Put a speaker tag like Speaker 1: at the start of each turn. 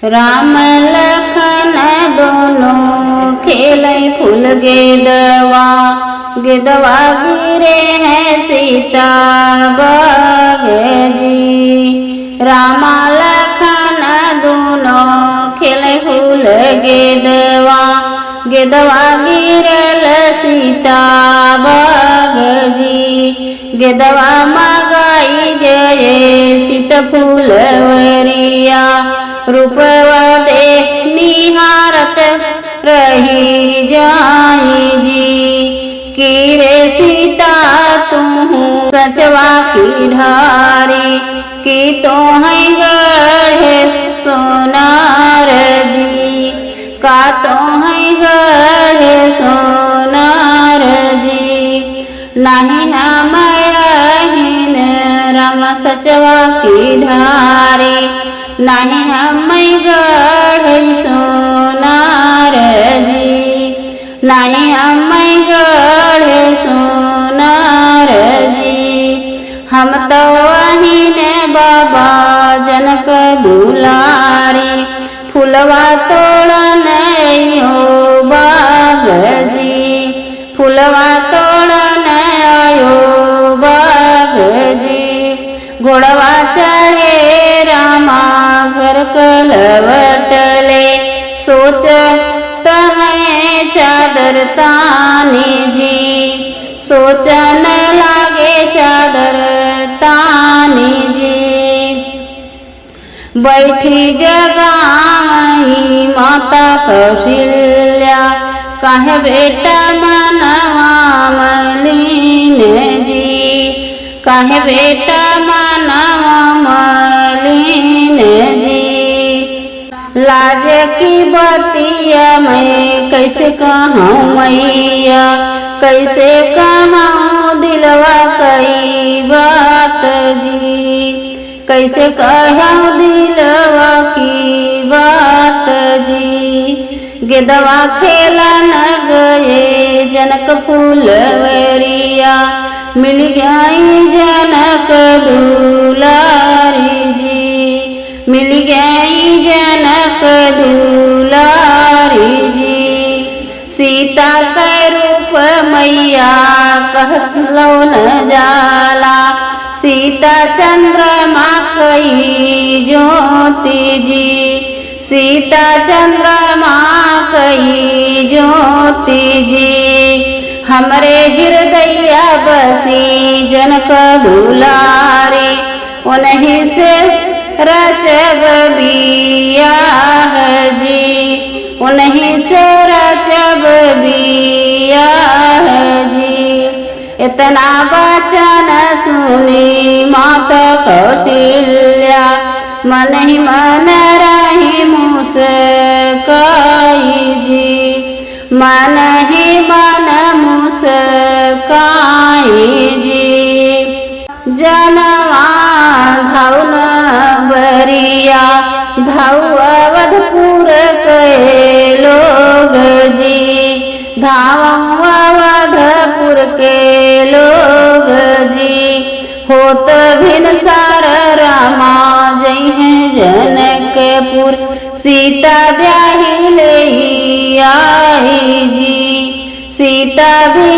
Speaker 1: राम लखन दोनों खेलै फूल गेदवा, गेदवा गिरे हैं सीता बग जी। राम लखन दोनों खेलै फूल गेदवा, गेदवा गिरल सीता बग जी। गेदवा मगाई गए सीता फूलवरिया, रूपवा देख निहारत रही जाई जी। की रे सीता तुहू सचवा की ढारी, की तो है गढ़े सोनार जी, का तो है गढ़े सोनार जी। नहीं हम अहिन राम सचवा की ढारी, नहीं हम गढ़े सोनार जी, नहीं हम गढ़े सोनार जी। हम तो अहिन बाबा जनक दुलारी, फुलवा तोड़न आयो बाग जी, फुलवा तोड़न आयो बाग जी। घोड़वा चढ़े रामा घर कलवटले, सोच है चादर तानी जी, सोचन लागे चादर तानी जी। बैठी जगाई माता कौशल्या, काहे बेटा मनवा मलिन जी, काहे बेटा मनवा मलिन जी। लाज की बतिया मैं कैसे कहूँ मैया, कैसे कहूँ दिलवा कई बात जी, कैसे कहूँ दिलवा की बात जी। गेदवा खेलन गए जनक फूलवरिया, मिल गई जनक दुलारी जी, मिल गई जनक दुलारी जी। सीता के रूप मैया कहलो न जाला, सीता चंद्रमा कई ज्योति जी, सीता चंद्रमा कई ज्योति जी। हमरे हृदय बसी जनक दुलारी, उन्हीं से रचब बियाह जी, उन्हीं से रचब बियाह जी। इतना वचन सुनी माता कौशल्या, मन ही मन रही मुस्काई जी, मन ही मन मुस्काई जी। जनवा धौल बरिया धौ अवधपुर के लोग जी, धाम अवधपुर के लोग जी। होत भिन सार रामा जई हैं जनकपुर, सीता ब्याही ले आई जी, सीता भी